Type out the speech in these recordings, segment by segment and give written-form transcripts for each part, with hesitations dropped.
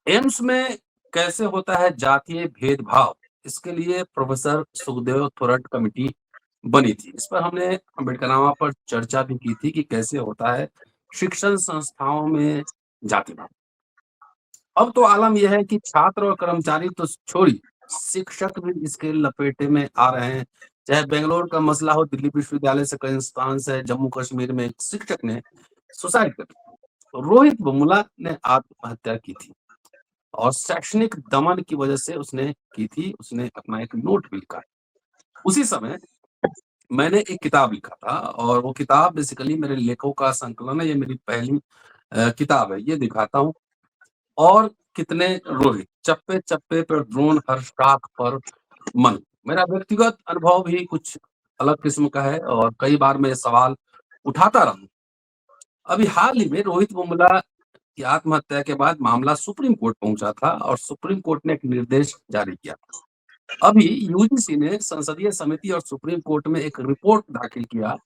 AIIMS में कैसे होता है जातीय भेदभाव, इसके लिए प्रोफेसर सुखदेव थोरट कमेटी बनी थी। इस पर हमने अम्बेडकरनामा पर चर्चा भी की थी कि कैसे होता है शिक्षण संस्थाओं में जातिवाद। अब तो आलम यह है कि छात्र और कर्मचारी तो छोड़िए, शिक्षक भी इसके लपेटे में आ रहे हैं। चाहे बेंगलोर का मसला हो, दिल्ली विश्वविद्यालय से कई इंस्टांस है, जम्मू कश्मीर में एक शिक्षक ने सुसाइड कर लिया। तो रोहित वेमुला ने आत्महत्या की थी और शैक्षणिक दमन की वजह से उसने की थी। उसने अपना एक नोट भी लिखा। उसी समय मैंने एक किताब लिखा था और वो किताब बेसिकली मेरे लेखों का संकलन है। ये मेरी पहली किताब है। ये दिखाता हूँ। और कितने रोहित, चप्पे-चप्पे पर द्रोण, हर शाख पर मन। मेरा व्यक्तिगत अनुभव भी कुछ अलग किस्म का है और कई बार मैं ये सवाल उठाता रहा हूँ। अभी हाल ही में रोहित वेमुला की आत्महत्या के बाद मामला सुप्रीम कोर्ट पहुंचा था और सुप्रीम कोर्ट ने एक निर्देश जारी किया। अभी यूजीसी ने संसदीय समिति और सुप्रीम कोर्ट में एक रिपोर्ट दाखिल किया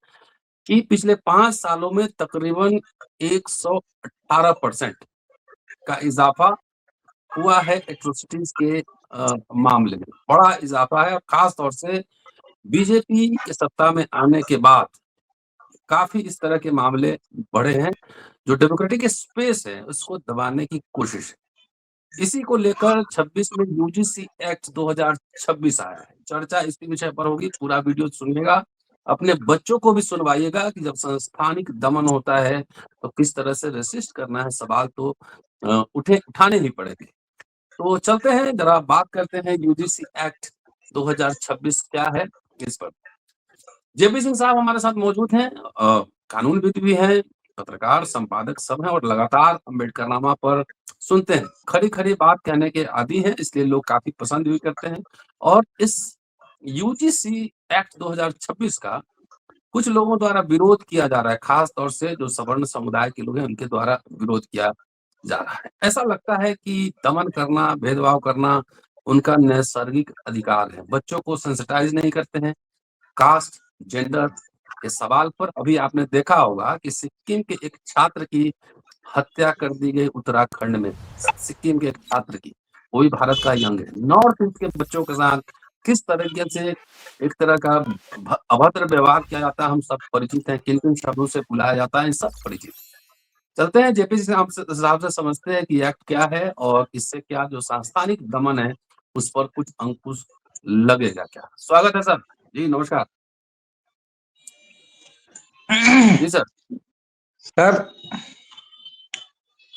कि पिछले 5 सालों में तकरीबन 118% का इजाफा हुआ है एट्रोसिटीज के मामले में। बड़ा इजाफा है और खास तौर से बीजेपी के सत्ता में आने के बाद काफी इस तरह के मामले बढ़े हैं। जो डेमोक्रेटिक स्पेस है उसको दबाने की कोशिश है। इसी को लेकर 26 में यूजीसी एक्ट 2026 आया है। चर्चा इसी विषय पर होगी। पूरा वीडियो सुनिएगा। अपने बच्चों को भी सुनवाइएगा कि जब संस्थानिक दमन होता है तो किस तरह से रेसिस्ट करना है। सवाल तो उठाने ही पड़ेंगे। तो चलते हैं, जरा बात करते हैं यूजीसी एक्ट 2026 क्या है इस पर। जेपी सिंह साहब हमारे साथ मौजूद हैं। कानूनविद भी हैं, पत्रकार, संपादक सब हैं और लगातार अम्बेडकरनामा पर सुनते हैं। खरी-खरी बात कहने के आदी हैं, इसलिए लोग काफ़ी पसंद भी करते हैं। और इस यूजीसी एक्ट 2026 का कुछ लोगों द्वारा विरोध किया जा रहा है, खास तौर से जो सवर्ण समुदाय के लोग हैं, उनके द्वारा विरोध किया जा रहा है। ऐसा लगता है कि दमन करना, भेदभाव करना उनका नैसर्गिक अधिकार है। बच्चों को सेंसिटाइज़ नहीं करते हैं। कास्ट, जेंडर के सवाल पर अभी आपने देखा होगा कि सिक्किम के एक छात्र की हत्या कर दी गई उत्तराखंड में। सिक्किम के एक छात्र की, वो भी भारत का ही अंग है। नॉर्थ ईस्ट के बच्चों के साथ किस तरीके से एक तरह का अभद्र व्यवहार किया जाता है, हम सब परिचित हैं। किन-किन शब्दों से बुलाया जाता है, सब परिचित। चलते हैं जेपी साहब से समझते हैं कि एक्ट क्या है और इससे क्या जो सांस्थानिक दमन है, उस पर कुछ अंकुश लगेगा क्या? स्वागत है सर। जी, नमस्कार। जी सर। सर,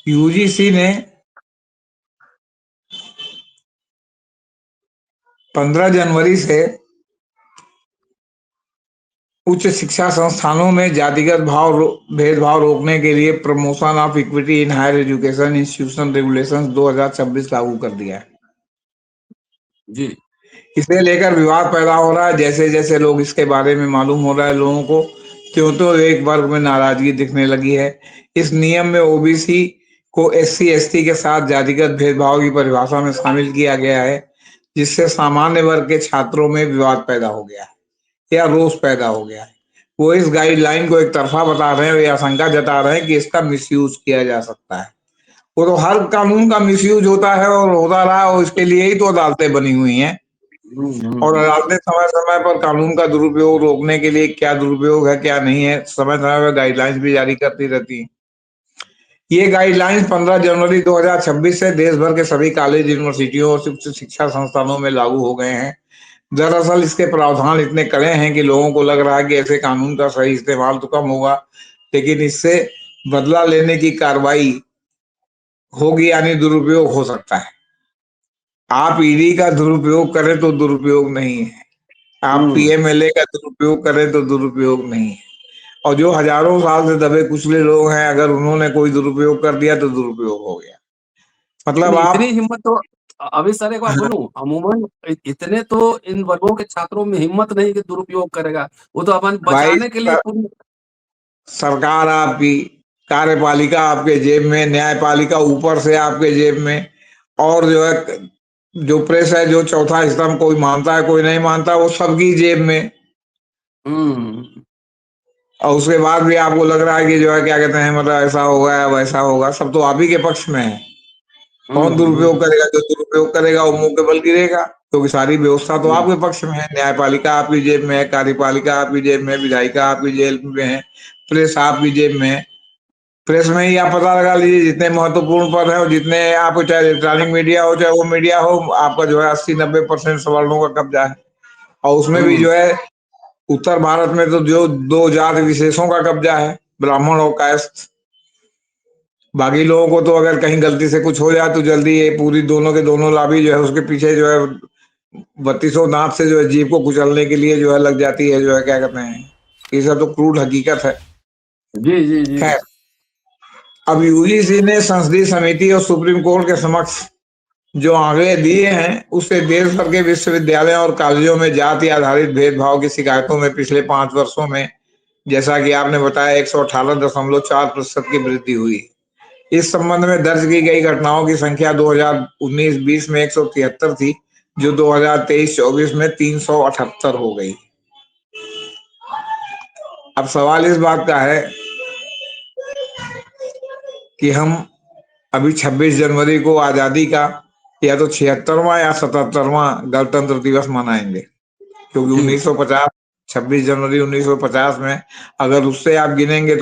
यूजीसी ने 15 जनवरी से उच्च शिक्षा संस्थानों में जातिगत भेदभाव रोकने के लिए promotion of equity in higher education institution regulations 2026 लागू कर दिया है। जी। इसे लेकर विवाद पैदा हो रहा है। जैसे जैसे लोग इसके बारे में मालूम हो रहा है लोगों को, त्यों तो एक वर्ग में नाराजगी दिखने लगी है। इस नियम में ओबीसी को एससी एसटी के साथ जातिगत भेदभाव की परिभाषा में शामिल किया गया है, जिससे सामान्य वर्ग के छात्रों में विवाद पैदा हो गया है या रोष पैदा हो गया है। वो इस गाइडलाइन को एक तरफा बता रहे हैं, या आशंका जता रहे हैं कि इसका मिसयूज किया जा सकता है। वो तो हर कानून का मिसयूज होता है और होता रहा, और इसके लिए ही तो अदालतें बनी हुई हैं। और अदालतें समय समय पर कानून का दुरुपयोग रोकने के लिए, क्या दुरुपयोग है क्या नहीं है, समय समय पर गाइडलाइंस भी जारी करती रहती है। ये गाइडलाइंस 15 जनवरी 2026 से देश भर के सभी कॉलेज, यूनिवर्सिटियों और उच्च शिक्षा संस्थानों में लागू हो गए हैं। दरअसल इसके प्रावधान इतने कड़े हैं कि लोगों को लग रहा है कि ऐसे कानून का सही इस्तेमाल तो कम होगा, लेकिन इससे बदला लेने की कार्रवाई होगी, यानी दुरुपयोग हो सकता है। आप ईडी का दुरुपयोग करें तो दुरुपयोग नहीं है, आप पीएमएलए का दुरुपयोग करें तो दुरुपयोग नहीं है। और जो हजारों साल से दबे कुचले लोग हैं, अगर उन्होंने कोई दुरुपयोग कर दिया तो दुरुपयोग हो गया। मतलब नहीं, इतनी आप हिम्मत तो अभी सर एक बात बोलूं, अमूमन इतने तो इन वर्गों के छात्रों में हिम्मत नहीं कि दुरुपयोग करेगा। वो तो अपन भाई, बचाने के लिए पूरी। सरकार आपकी, कार्यपालिका आपके जेब में, न्यायपालिका ऊपर से आपके जेब में, और जो है जो प्रेस है, जो चौथा स्तंभ, कोई मानता है कोई नहीं मानता, वो सबकी जेब में। हम्म। और उसके बाद भी आपको लग रहा है कि जो है क्या कहते हैं, मतलब ऐसा होगा या वैसा होगा, सब तो आप ही के पक्ष में है। कौन दुरुपयोग करेगा? जो दुरुपयोग करेगा वो मुंह के बल गिरेगा, क्योंकि सारी व्यवस्था तो आपके पक्ष में है। न्यायपालिका आपकी जेब में है, कार्यपालिका आपकी जेब में है, विधायिका आपकी जेब में है, प्रेस आपकी जेब में है। प्रेस में ही आप पता लगा लीजिए, जितने महत्वपूर्ण पद है और जितने आपको, चाहे इलेक्ट्रॉनिक मीडिया हो चाहे वो मीडिया हो, आपका जो है 80-90% सवर्णों का कब्जा है। और उसमें भी जो है उत्तर भारत में तो जो दो जाति विशेषों का कब्जा है, ब्राह्मण और कायस्थ। बाकी लोगों को तो अगर कहीं गलती से कुछ हो जाए तो जल्दी ये पूरी दोनों के दोनों लाभी जो है उसके पीछे जो है 3200 दांत से जो है जीव को कुचलने के लिए जो है लग जाती है, जो है क्या कहते हैं। ये सब तो क्रूड हकीकत है। जी जी जी। खैर, अब यूजीसी ने संसदीय समिति और सुप्रीम कोर्ट के समक्ष जो आंकड़े दिए हैं, उससे देश भर के विश्वविद्यालयों और कॉलेजों में जाति आधारित भेदभाव की शिकायतों में पिछले 5 वर्षों में, जैसा कि आपने बताया, 118.4% की वृद्धि हुई। इस संबंध में दर्ज की गई घटनाओं की संख्या 2019-20 में 173 थी, जो 2023-24 में 378 हो गई। अब सवाल इस बात का है कि हम अभी 26 जनवरी को आजादी का या तो 76वां या 77वां गणतंत्र दिवस मनाएंगे, क्योंकि जी 1950, 26 जनवरी 1950 में अगर उससे आप गिनेंगे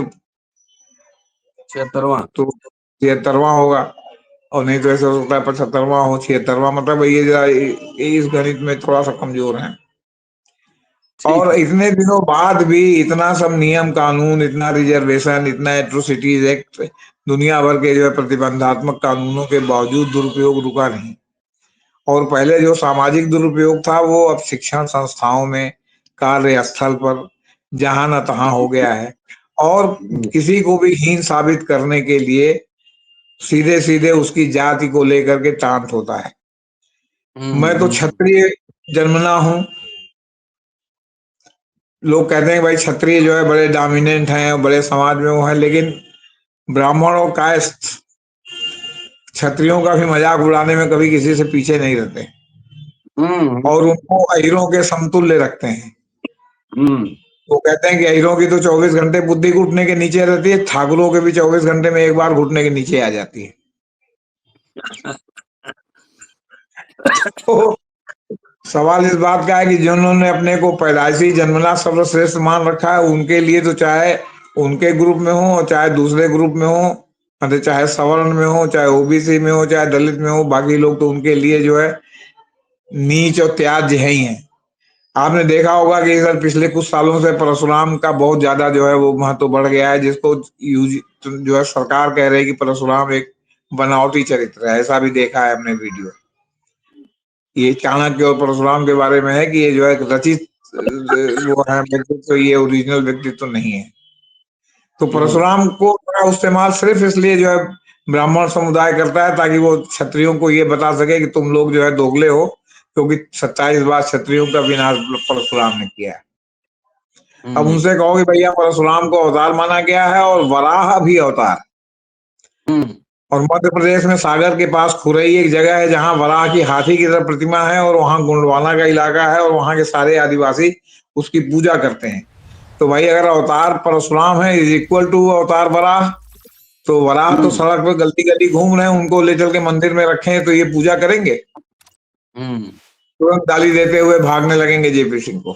76वां। तो 76वां होगा। और नहीं तो ऐसे हो सकता है 75वां हो, 76वां, मतलब ये जरा इस गणित में थोड़ा सा कमजोर है। ठीक और है। इतने दिनों बाद भी इतना सब नियम कानून, इतना रिजर्वेशन, इतना एट्रोसिटीज एक्ट, दुनिया भर के जो है प्रतिबंधात्मक कानूनों के बावजूद दुरुपयोग रुका नहीं। और पहले जो सामाजिक दुरुपयोग था वो अब शिक्षण संस्थाओं में, कार्यस्थल पर, जहां न तहां हो गया है। और किसी को भी हीन साबित करने के लिए सीधे सीधे उसकी जाति को लेकर के टांट होता है। मैं तो क्षत्रिय जन्मना हूं। लोग कहते हैं भाई क्षत्रिय जो है बड़े डोमिनेंट हैं और बड़े समाज में वो है, लेकिन ब्राह्मण और कायस्थ क्षत्रियों का भी मजाक उड़ाने में कभी किसी से पीछे नहीं रहते, और उनको अहीरों के समतुल्य रखते हैं। वो कहते हैं कि अहीरों की तो 24 घंटे बुद्धि घुटने के नीचे रहती है, ठाकुरों के भी 24 घंटे में एक बार घुटने के नीचे आ जाती है। तो सवाल इस बात का है कि जिन्होंने अपने को पैदाइशी जन्मना सर्वश्रेष्ठ मान रखा है, उनके लिए तो चाहे उनके ग्रुप में हो और चाहे दूसरे ग्रुप में हो, मतलब चाहे सवर्ण में हो, चाहे ओबीसी में हो, चाहे दलित में हो, बाकी लोग तो उनके लिए जो है नीच और त्याज्य है ही है। आपने देखा होगा कि सर पिछले कुछ सालों से परशुराम का बहुत ज्यादा जो है वो महत्व बढ़ गया है, जिसको यूज जो है सरकार कह रही है कि परशुराम एक बनावटी चरित्र है। ऐसा भी देखा है हमने वीडियो। ये चाणक्य और परशुराम के बारे में है कि ये जो है रचित वो है व्यक्तित्व, ये ओरिजिनल व्यक्तित्व नहीं है। तो परशुराम को का इस्तेमाल सिर्फ इसलिए जो है ब्राह्मण समुदाय करता है ताकि वो क्षत्रियों को ये बता सके कि तुम लोग जो है दोगले हो, क्योंकि 27 बार क्षत्रियों का विनाश परशुराम ने किया है। अब उनसे कहो कि भैया परशुराम को अवतार माना गया है और वराह भी अवतार। और मध्य प्रदेश में सागर के पास खुरई एक जगह है जहां वराह की हाथी की तरह प्रतिमा है, और वहां गोंडवाना का इलाका है, और वहां के सारे आदिवासी उसकी पूजा करते हैं। तो भाई अगर अवतार परशुराम है इज इक्वल टू अवतार वराह, तो वराह तो सड़क पर गली गली घूम रहे हैं, उनको ले चल के मंदिर में रखें तो ये पूजा करेंगे? तुरंत गाली देते हुए भागने लगेंगे जेपी सिंह को।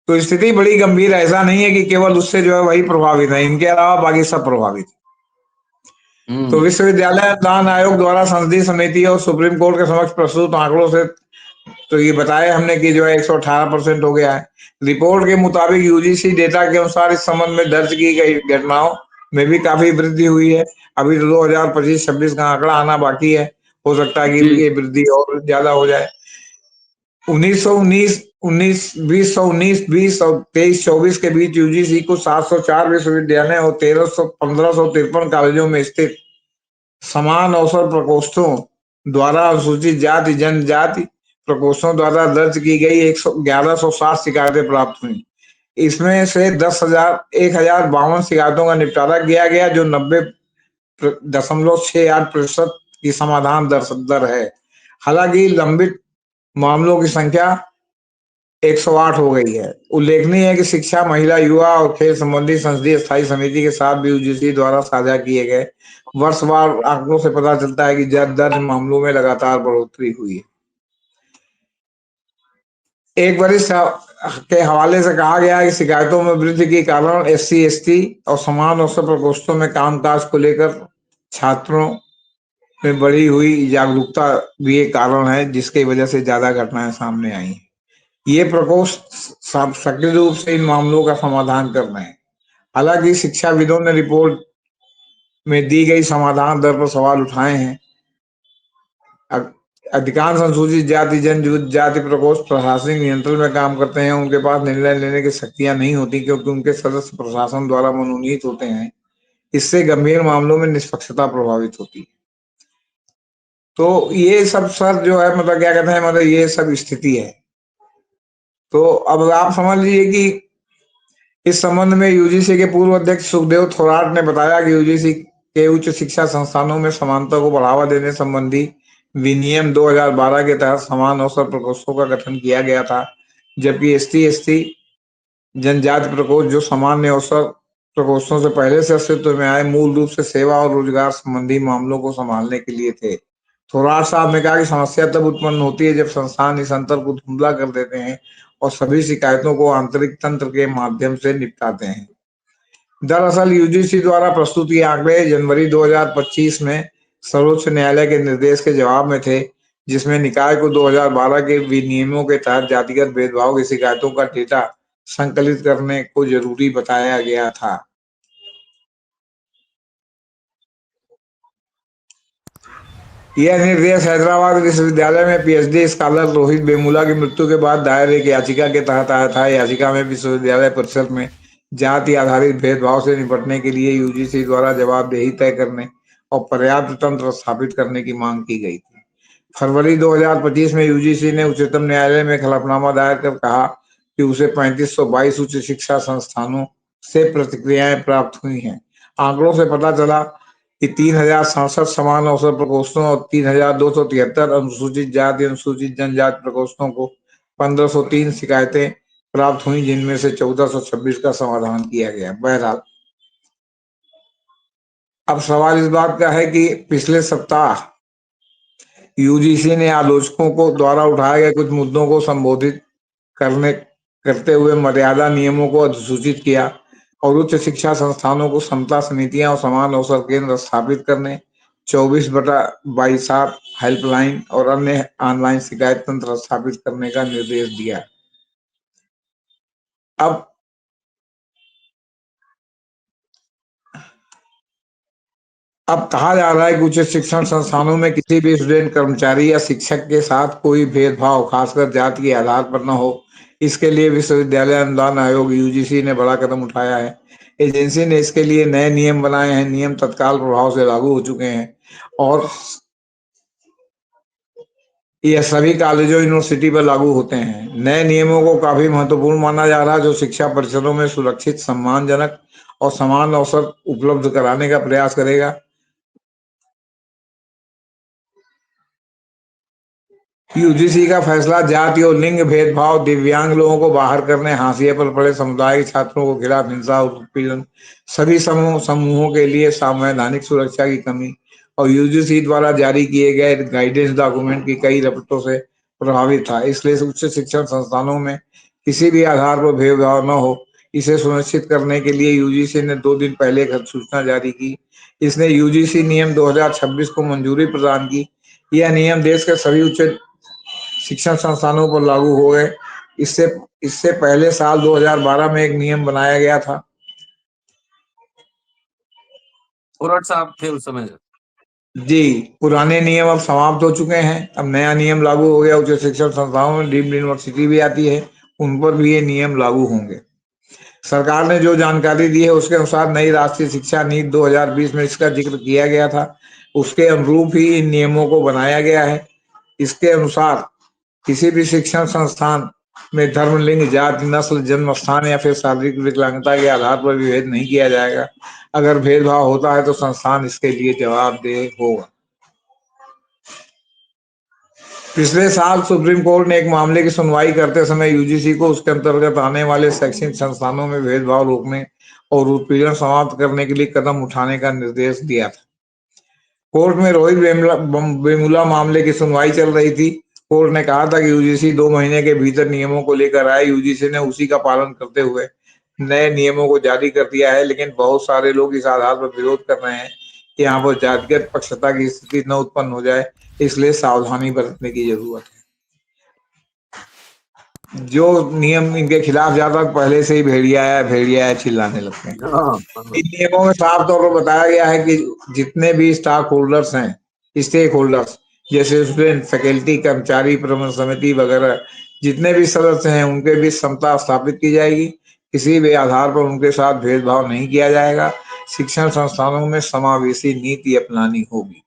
तो स्थिति बड़ी गंभीर है। ऐसा नहीं है कि केवल उससे जो है वही प्रभावित है, इनके अलावा बाकी सब प्रभावित। तो विश्वविद्यालय अनुदान आयोग द्वारा संसदीय समिति और सुप्रीम कोर्ट के समक्ष प्रस्तुत आंकड़ों से तो ये बताया हमने कि जो है 118% हो गया है। रिपोर्ट के मुताबिक यूजीसी डेटा के अनुसार इस संबंध में दर्ज की गई घटनाओं में भी काफी वृद्धि हुई है। अभी तो 2025-26 का आंकड़ा आना बाकी है, हो सकता है कि ये वृद्धि और ज्यादा हो जाए। 2019 और 23-24 के बीच यूजीसी को 704 विश्वविद्यालय और 1553 कॉलेजों में स्थित समान अवसर प्रकोष्ठों द्वारा अनुसूचित जाति जनजाति प्रकोष्ठों द्वारा दर्ज की गई 1160 शिकायतें प्राप्त हुई। इसमें से 10,52 शिकायतों का निपटारा किया गया, जो 90.68% की समाधान दर है। हालांकि लंबित मामलों की संख्या 108 हो गई है। उल्लेखनीय है कि शिक्षा, महिला, युवा और खेल संबंधी संसदीय स्थायी समिति के साथ भी यूजीसी द्वारा साझा किए गए वर्षवार आंकड़ों से पता चलता है कि दर्ज मामलों में लगातार बढ़ोतरी हुई है। एक वरिष्ठ के हवाले से कहा गया है कि शिकायतों में वृद्धि के कारण एससी, एसटी और समान अवसर प्रकोष्ठों में कामकाज को लेकर छात्रों में बढ़ी हुई जागरूकता भी एक कारण है, जिसकी वजह से ज्यादा घटनाएं सामने आई हैं। ये प्रकोष्ठ सक्रिय रूप से इन मामलों का समाधान कर रहे हैं। हालांकि शिक्षाविदों ने रिपोर्ट में दी गई समाधान दर पर सवाल उठाए हैं। अधिकांश अनुसूचित जाति, जनजाति प्रकोष्ठ प्रशासनिक नियंत्रण में काम करते हैं। उनके पास निर्णय लेने की शक्तियां नहीं होती, क्योंकि उनके सदस्य प्रशासन द्वारा मनोनीत होते हैं। इससे गंभीर मामलों में निष्पक्षता प्रभावित होती है। तो ये सब सर जो है, मतलब क्या कहते हैं, मतलब ये सब स्थिति है। तो अब आप समझ लीजिए कि इस संबंध में यूजीसी के पूर्व अध्यक्ष सुखदेव थोराट ने बताया कि यूजीसी के उच्च शिक्षा संस्थानों में समानता को बढ़ावा देने संबंधी विनियम 2012 के तहत समान अवसर प्रकोष्ठों का गठन किया गया था, जबकि एसटी, एसटी जनजाति प्रकोष्ठ, जो सामान्य अवसर प्रकोष्ठों से पहले से अस्तित्व में आए, मूल रूप से सेवा और रोजगार संबंधी मामलों को संभालने के लिए थे। थोराट साहब ने कहा कि समस्या तब उत्पन्न होती है जब संस्थान इस अंतर को धुंधला कर देते हैं और सभी शिकायतों को आंतरिक तंत्र के माध्यम से निपटाते हैं। दरअसल यूजीसी द्वारा प्रस्तुत ये आंकड़े जनवरी 2025 में सर्वोच्च न्यायालय के निर्देश के जवाब में थे, जिसमें निकाय को 2012 के विनियमों के तहत जातिगत भेदभाव की शिकायतों का डेटा संकलित करने को जरूरी बताया गया था। यह निर्देश हैदराबाद विश्वविद्यालय में पीएचडी स्कॉलर रोहित वेमुला की मृत्यु के बाद दायर एक याचिका के तहत आया था। याचिका में विश्वविद्यालय परिषद में जाति आधारित भेदभाव से निपटने के लिए यूजीसी द्वारा जवाबदेही तय करने और पर्याप्त तंत्र स्थापित करने की मांग की गई थी। फरवरी 2025 में यूजीसी ने उच्चतम न्यायालय में खलफनामा दायर कर कहा कि उसे 3522 उच्च शिक्षा संस्थानों से प्रतिक्रियाएं प्राप्त हुई हैं। आंकड़ों से पता चला कि 3067 समान अवसर प्रकोष्ठों और 3273 अनुसूचित जाति, अनुसूचित जनजाति प्रकोष्ठों को 1503 शिकायतें प्राप्त हुई, जिनमें से 1426 का समाधान किया गया। बहरहाल अब सवाल इस बात का है कि पिछले सप्ताह यूजीसी ने आलोचकों को द्वारा उठाए गए कुछ मुद्दों को संबोधित करते हुए मर्यादा नियमों को अधिसूचित किया और उच्च शिक्षा संस्थानों को समता समितियां और समान अवसर केंद्र स्थापित करने, 24/22 हेल्पलाइन और अन्य ऑनलाइन शिकायत तंत्र स्थापित करने का निर्देश दिया। अब कहा जा रहा है कि उच्च शिक्षण संस्थानों में किसी भी स्टूडेंट, कर्मचारी या शिक्षक के साथ कोई भेदभाव, खासकर जाति के आधार पर न हो। इसके लिए विश्वविद्यालय अनुदान आयोग यूजीसी ने बड़ा कदम उठाया है। एजेंसी ने इसके लिए नए नियम बनाए हैं। नियम तत्काल प्रभाव से लागू हो चुके हैं और यह सभी कॉलेजों, यूनिवर्सिटी पर लागू होते हैं। नए नियमों को काफी महत्वपूर्ण माना जा रहा है, जो शिक्षा परिसरों में सुरक्षित, सम्मानजनक और समान अवसर उपलब्ध कराने का प्रयास करेगा। यूजीसी का फैसला जाति और लिंग भेदभाव, दिव्यांग लोगों को बाहर करने, हाशिए पर पड़े समुदाय के छात्रों को खिलाफ हिंसा और उत्पीड़न, सभी समूहों के लिए संवैधानिक सुरक्षा की कमी और यूजीसी द्वारा जारी किए गए गाइडेंस डॉक्यूमेंट की कई रपटों से प्रभावित था। इसलिए उच्च शिक्षण संस्थानों में किसी भी आधार पर भेदभाव न हो, इसे सुनिश्चित करने के लिए यूजीसी ने 2 दिन पहले एक अधिसूचना जारी की। इसने यूजीसी नियम 2026 को मंजूरी प्रदान की। यह नियम देश के सभी उच्च शिक्षण संस्थानों पर लागू हो गए। इससे इससे पहले साल 2012 में एक नियम बनाया गया था। थोराट साहब थे उस समय। जी, पुराने नियम अब समाप्त हो चुके हैं। अब नया नियम लागू हो गया। उच्च शिक्षण संस्थानों में डीम्ड यूनिवर्सिटी भी आती है, उन पर भी ये नियम लागू होंगे। सरकार ने जो जानकारी दी है उसके अनुसार नई राष्ट्रीय शिक्षा नीति 2020 में इसका जिक्र किया गया था। उसके अनुरूप ही इन नियमों को बनाया गया है। इसके अनुसार किसी भी शिक्षण संस्थान में धर्म, लिंग, जाति, नस्ल, जन्म स्थान या फिर शारीरिक विकलांगता के आधार पर विभेद नहीं किया जाएगा। अगर भेदभाव होता है तो संस्थान इसके लिए जवाबदेह होगा। पिछले साल सुप्रीम कोर्ट ने एक मामले की सुनवाई करते समय यूजीसी को उसके अंतर्गत आने वाले शैक्षणिक संस्थानों में भेदभाव रोकने और उत्पीड़न समाप्त करने के लिए कदम उठाने का निर्देश दिया था। कोर्ट में रोहित वेमुला मामले की सुनवाई चल रही थी। कोर्ट ने कहा था कि यूजीसी 2 महीने के भीतर नियमों को लेकर आए। यूजीसी ने उसी का पालन करते हुए नए नियमों को जारी कर दिया है, लेकिन बहुत सारे लोग इस आधार पर विरोध कर रहे हैं कि यहाँ पर जातिगत पक्षता की स्थिति न उत्पन्न हो जाए, इसलिए सावधानी बरतने की जरूरत है। जो नियम इनके खिलाफ ज्यादा पहले से ही भेड़िया है चिल्लाने लगते हैं। हाँ, हाँ। इन नियमों में साफ तौर पर बताया गया है कि जितने भी स्टॉक होल्डर्स हैं, स्टेक होल्डर्स, जैसे स्टूडेंट, फैकल्टी, कर्मचारी, प्रबंधन समिति वगैरह, जितने भी सदस्य हैं उनके बीच समता स्थापित की जाएगी। किसी भी आधार पर उनके साथ भेदभाव नहीं किया जाएगा। शिक्षण संस्थानों में समावेशी नीति अपनानी होगी।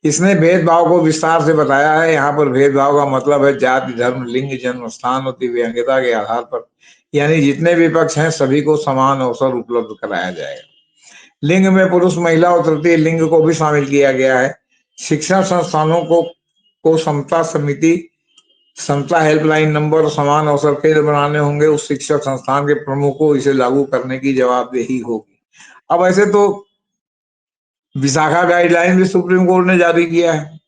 इसने भेदभाव को विस्तार से बताया है। यहाँ पर भेदभाव का मतलब है जाति, धर्म, लिंग, जन्म स्थान और दिव्यांगता के आधार पर, यानी जितने भी पक्ष हैं सभी को समान अवसर उपलब्ध कराया जाएगा। लिंग में पुरुष, महिला और तृतीय लिंग को भी शामिल किया गया है। शिक्षण संस्थानों को समता समिति, समता हेल्पलाइन नंबर और समान अवसर केंद्र बनाने होंगे। उस शिक्षक संस्थान के प्रमुख को इसे लागू करने की जवाबदेही होगी। अब ऐसे तो विशाखा गाइडलाइन भी सुप्रीम कोर्ट ने जारी किया है,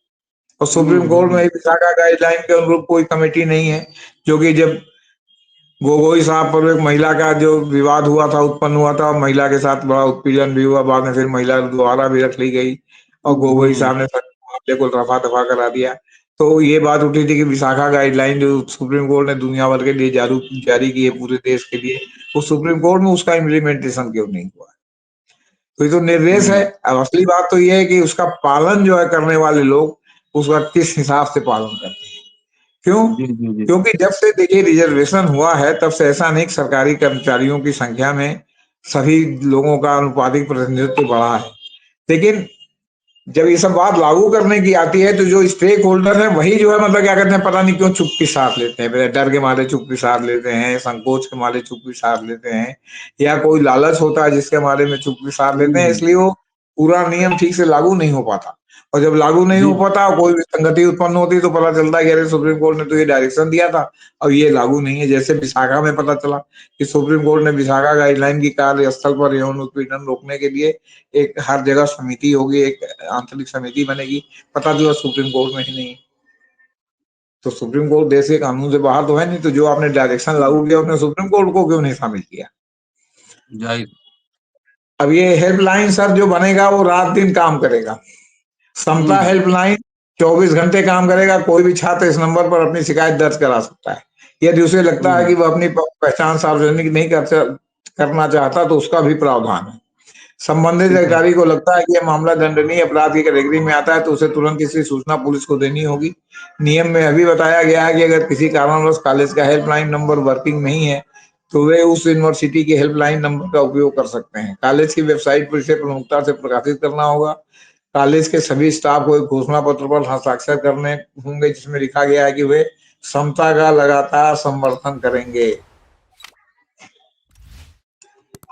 और सुप्रीम कोर्ट में विशाखा गाइडलाइन के अनुरूप कोई कमेटी नहीं है, जो कि जब गोगोई साहब पर एक महिला का जो विवाद हुआ था, उत्पन्न हुआ था, महिला के साथ बड़ा उत्पीड़न भी हुआ, बाद में फिर महिला दोबारा भी रख ली गई और गोगोई साहब ने मामले को रफा दफा करा दिया। तो ये बात उठी थी कि विशाखा गाइडलाइन जो सुप्रीम कोर्ट ने दुनिया भर के लिए जारी की है, पूरे देश के लिए, वो सुप्रीम कोर्ट में उसका इम्प्लीमेंटेशन क्यों नहीं हुआ? तो ये तो निर्देश है। अब असली बात तो ये है कि उसका पालन जो है करने वाले लोग, उसका किस हिसाब से पालन करते हैं। क्यों? जी, जी, जी। क्योंकि जब से देखिए रिजर्वेशन हुआ है, तब से ऐसा नहीं कि सरकारी कर्मचारियों की संख्या में सभी लोगों का अनुपातिक प्रतिनिधित्व बढ़ा है, लेकिन जब ये सब बात लागू करने की आती है तो जो स्टेक होल्डर है वही जो है, मतलब क्या कहते हैं, पता नहीं क्यों चुप्पी साध लेते हैं, डर के मारे चुप्पी साध लेते हैं, संकोच के मारे चुप्पी साध लेते हैं, या कोई लालच होता है जिसके मारे में चुप्पी साध लेते हैं, इसलिए वो पूरा नियम ठीक से लागू नहीं हो पाता। और जब लागू नहीं जी, हो पाता और कोई विसंगति उत्पन्न होती है तो पता चलता है कि अरे सुप्रीम कोर्ट ने तो ये डायरेक्शन दिया था और ये लागू नहीं है। जैसे विशाखा में पता चला कि सुप्रीम कोर्ट ने विशाखा गाइडलाइन की कार्यस्थल पर यौन उत्पीड़न रोकने के लिए एक हर जगह समिति होगी, एक आंतरिक समिति बनेगी, पता चला सुप्रीम कोर्ट में ही नहीं। तो सुप्रीम कोर्ट देश के कानून से बाहर तो है नहीं, तो जो आपने डायरेक्शन लागू किया उसने सुप्रीम कोर्ट को क्यों नहीं शामिल किया? जाहिर। अब ये हेल्पलाइन सर जो बनेगा वो रात दिन काम करेगा। समता हुँ, हेल्पलाइन 24 घंटे काम करेगा। कोई भी छात्र इस नंबर पर अपनी शिकायत दर्ज करा सकता है। यदि उसे लगता है हुँ, कि वह अपनी पहचान सार्वजनिक नहीं करना चाहता तो उसका भी प्रावधान है। संबंधित ठीक है। अधिकारी को लगता है कि यह मामला दंडनीय अपराध की कैटेगरी में आता है तो उसे तुरंत इसकी सूचना पुलिस को देनी होगी। नियम में अभी बताया गया है कि अगर किसी कारणवश कॉलेज का हेल्पलाइन नंबर वर्किंग नहीं है तो वे उस यूनिवर्सिटी के हेल्पलाइन नंबर का उपयोग कर सकते हैं। कॉलेज की वेबसाइट पर इसे प्रमुखता से प्रकाशित करना होगा। कॉलेज के सभी स्टाफ को एक घोषणा पत्र पर हस्ताक्षर करने होंगे जिसमें लिखा गया है कि वे समता का लगातार समर्थन करेंगे।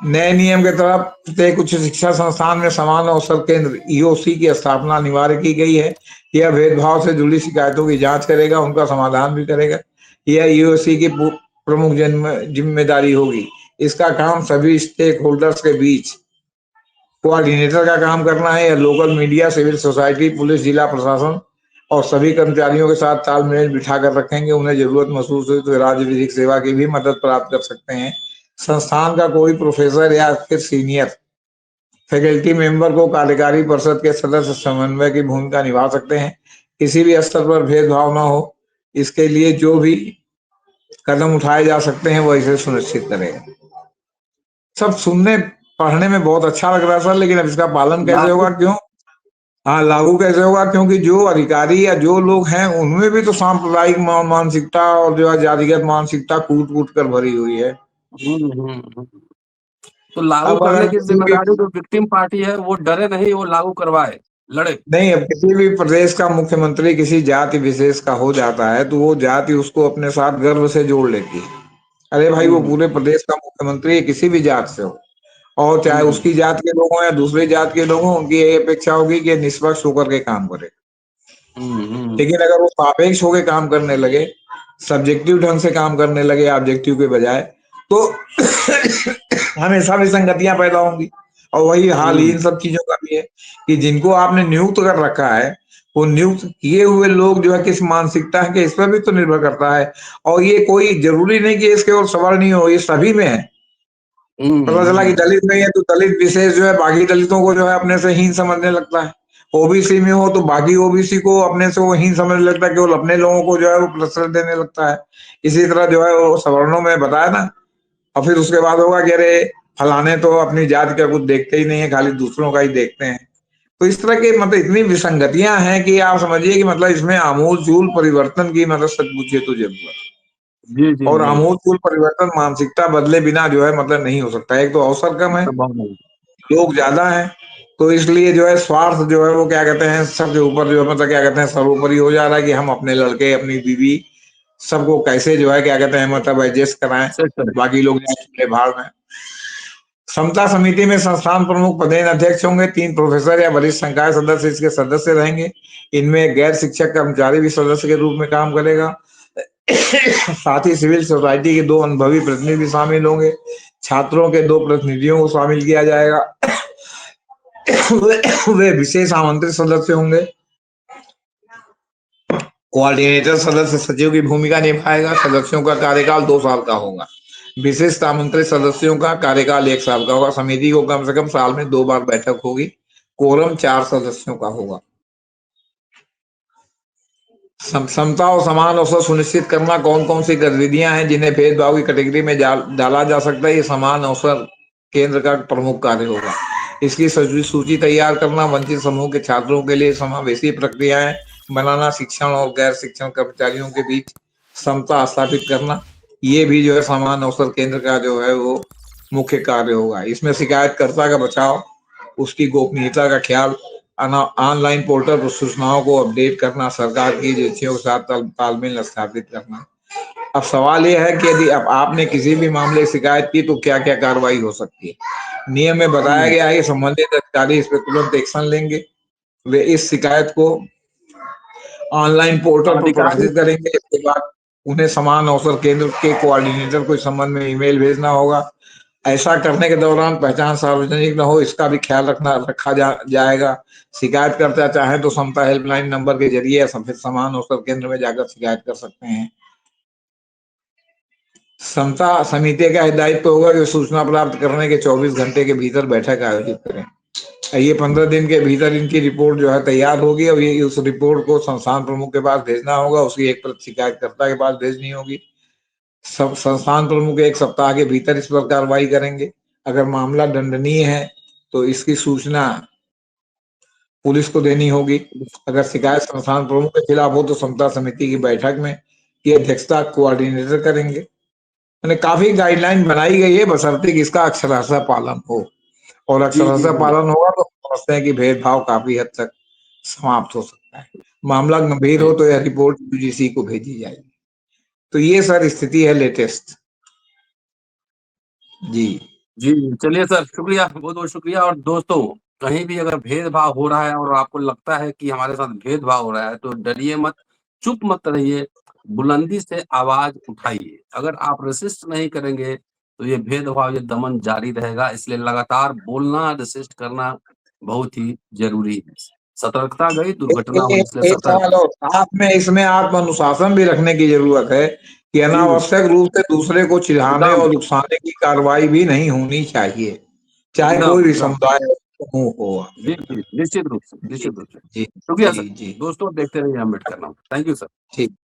नए नियम के तहत प्रत्येक उच्च शिक्षा संस्थान में समान अवसर केंद्र ईओसी की स्थापना अनिवार्य की गई है। यह भेदभाव से जुड़ी शिकायतों की जांच करेगा, उनका समाधान भी करेगा। यह ईओसी की प्रमुख जिम्मेदारी होगी। इसका काम सभी स्टेक होल्डर्स के बीच कोऑर्डिनेटर का काम करना है, या local media, civil society, police, जिला प्रशासन और सभी कर्मचारियों के साथ तालमेल बिठा कर रखेंगे। उन्हें जरूरत महसूस हुई तो राज्य विधिक सेवा की भी मदद प्राप्त कर सकते हैं। संस्थान का कोई प्रोफेसर या फिर सीनियर फैकल्टी मेंबर को कार्यकारी परिषद के सदस्य समन्वय की भूमिका निभा सकते हैं। किसी भी स्तर पर भेदभाव न हो, इसके लिए जो भी कदम उठाए जा सकते हैं वो इसे सुनिश्चित करेगा। सब सुनने पढ़ने में बहुत अच्छा लग रहा है सर, लेकिन अब इसका पालन कैसे लागू। होगा? क्यों? हाँ, लागू कैसे होगा? क्योंकि जो अधिकारी या जो लोग हैं उनमें भी तो सांप्रदायिक मानसिकता और जो है जातिगत मानसिकता कूट कूट कर भरी हुई है। हुँ, हुँ, हुँ। तो लागू अब करने अगर की किसी भी ज़िम्मेदारी जो विक्टिम पार्टी है वो डरे नहीं, वो लागू करवाए, लड़े। नहीं, अब किसी भी प्रदेश का मुख्यमंत्री किसी जाति विशेष का हो जाता है तो वो जाति उसको अपने साथ गर्व से जोड़ लेती है। अरे भाई, वो हुँ, पूरे प्रदेश का मुख्यमंत्री है, किसी भी जात से हो, और चाहे हुँ, उसकी जात के लोग हों या दूसरी जात के लोग हों, उनकी यही अपेक्षा होगी कि निष्पक्ष होकर के काम करे। हुँ, लेकिन अगर वो सापेक्ष होके काम करने लगे, सब्जेक्टिव ढंग से काम करने लगे ऑब्जेक्टिव के बजाय, तो हमेशा विसंगतियां पैदा होंगी। और वही हाल ही इन सब चीजों का भी है कि जिनको आपने नियुक्त कर रखा है, वो नियुक्त किए हुए लोग जो है किस मानसिकता है कि इस पर भी तो निर्भर करता है। और ये कोई जरूरी नहीं कि इसके और सवर्ण ही हो, ये सभी में है। पता चला कि दलित नहीं है तो दलित विशेष जो है बाकी दलितों को जो है अपने से हीन समझने लगता है। ओबीसी में हो तो बाकी ओबीसी को अपने से वो हीन समझने लगता है, केवल अपने लोगों को जो है वो प्रश्रय देने लगता है। इसी तरह जो है वो सवर्णों में बताया ना, और फिर उसके बाद होगा कि अरे फलाने तो अपनी जाति का कुछ देखते ही नहीं है, खाली दूसरों का ही देखते हैं। तो इस तरह के मतलब इतनी विसंगतियां हैं कि आप समझिए कि मतलब इसमें आमूल-चूल परिवर्तन की मतलब सच पूछिए तो जरूरत है। जी, जी, और जी। आमूल-चूल परिवर्तन मानसिकता बदले बिना जो है मतलब नहीं हो सकता है। एक तो अवसर कम है, संभव नहीं। लोग ज्यादा हैं, तो इसलिए जो है स्वार्थ जो है वो क्या कहते हैं सबके ऊपर जो है मतलब क्या कहते हैं सर्वोपरि हो जा रहा है कि हम अपने लड़के, अपनी बीवी सबको कैसे जो है क्या कहते हैं मतलब एडजस्ट कराएं, सेट करें। बाकी लोग जाए खुले भाड़ में। समता समिति में संस्थान प्रमुख पदेन अध्यक्ष होंगे, 3 प्रोफेसर या वरिष्ठ संकाय सदस्य इसके सदस्य रहेंगे। इनमें गैर शिक्षक कर्मचारी भी सदस्य के रूप में काम करेगा। साथ ही सिविल सोसाइटी के 2 अनुभवी प्रतिनिधि भी शामिल होंगे। छात्रों के 2 प्रतिनिधियों को शामिल किया जाएगा। वे विशेष आमंत्रित सदस्य होंगे। कोऑर्डिनेटर सदस्य सचिव की भूमिका निभाएगा। सदस्यों का कार्यकाल 2 साल का होगा। विशिष्ट आमंत्रित सदस्यों का कार्यकाल 1 साल का होगा। समिति को कम से कम साल में 2 बार बैठक होगी। कोरम 4 सदस्यों का होगा। समता और समान अवसर सुनिश्चित करना, कौन कौन सी गतिविधियां हैं जिन्हें भेदभाव की कैटेगरी में डाला जा सकता है, ये समान अवसर केंद्र का प्रमुख कार्य होगा। इसकी सूची तैयार करना, वंचित समूह के छात्रों के लिए समावेशी प्रक्रियाएं बनाना, शिक्षण और गैर शिक्षण कर्मचारियों के बीच समता स्थापित करना, ये भी जो है समान अवसर केंद्र का जो है वो मुख्य कार्य होगा। इसमें शिकायतकर्ता का बचाव, उसकी गोपनीयता का ख्याल, ऑनलाइन पोर्टल पर सूचनाओं को अपडेट करना, सरकार की एजेंसियों के साथ तालमेल स्थापित करना। अब सवाल यह है कि यदि अब आपने किसी भी मामले की शिकायत की तो क्या क्या कार्रवाई हो सकती है। नियम में बताया गया है कि संबंधित अधिकारी इस पर तुरंत एक्शन लेंगे। वे इस शिकायत को ऑनलाइन पोर्टल पर अधिकारी। प्रकाशित करेंगे। इसके बाद उन्हें समान अवसर केंद्र के कोऑर्डिनेटर को इस संबंध में ईमेल भेजना होगा। ऐसा करने के दौरान पहचान सार्वजनिक न हो, इसका भी ख्याल रखा जाएगा। शिकायतकर्ता चाहे तो समता हेल्पलाइन नंबर के जरिए या समान अवसर केंद्र में जाकर शिकायत कर सकते हैं। समता समिति का दायित्व होगा कि सूचना प्राप्त करने के 24 घंटे के भीतर बैठक आयोजित करें। ये 15 दिन के भीतर इनकी रिपोर्ट जो है तैयार होगी और ये उस रिपोर्ट को संस्थान प्रमुख के पास भेजना होगा। उसकी एक प्रति शिकायतकर्ता के पास भेजनी होगी। सब संस्थान प्रमुख 1 सप्ताह के भीतर इस पर कार्रवाई करेंगे। अगर मामला दंडनीय है तो इसकी सूचना पुलिस को देनी होगी। अगर शिकायत संस्थान प्रमुख के खिलाफ हो तो समता समिति की बैठक में की अध्यक्षता कोऑर्डिनेटर करेंगे। मैंने काफी गाइडलाइन बनाई गई है, बशर्ते कि इसका अक्षरशः पालन हो। और जी, जी, अक्षरशः जी। पालन होगा तो समझते हैं कि भेदभाव काफी हद तक समाप्त हो सकता है। मामला गंभीर हो जी, तो यह रिपोर्ट यूजीसी को भेजी जाएगी। तो ये सर स्थिति है लेटेस्ट। जी। जी, चलिए सर, शुक्रिया, बहुत-बहुत शुक्रिया। और दोस्तों, कहीं भी अगर भेदभाव हो रहा है और आपको लगता है कि हमारे साथ भेदभाव हो रहा है, तो डरिए मत, चुप मत रहिए, बुलंदी से आवाज़ उठाइए। अगर आप रेसिस्ट नहीं करेंगे, तो ये भेदभाव, ये दमन जारी रहेगा। इसलिए लगातार बोलना, रेसिस्ट करना बहुत ही ज़रूरी है। सतर्कता गई, दुर्घटना हुई, इसलिए एक सतर्क सवाल और, साथ में इसमें आत्म अनुशासन भी रखने की जरूरत है कि जी, अनावश्यक रूप से दूसरे को चिढ़ाने एकदम, और उकसाने की कार्रवाई भी नहीं होनी चाहिए, चाहे एकदम, कोई भी एकदम। समुदाय हो, समूह हो जी, आपके। जी, निश्चित रूप से, जी, निश्चित रूप से। जी, शुक्रिया जी, सर। जी, दोस्तों, देखते रहिए Ambedkar now. Thank you sir. ठीक।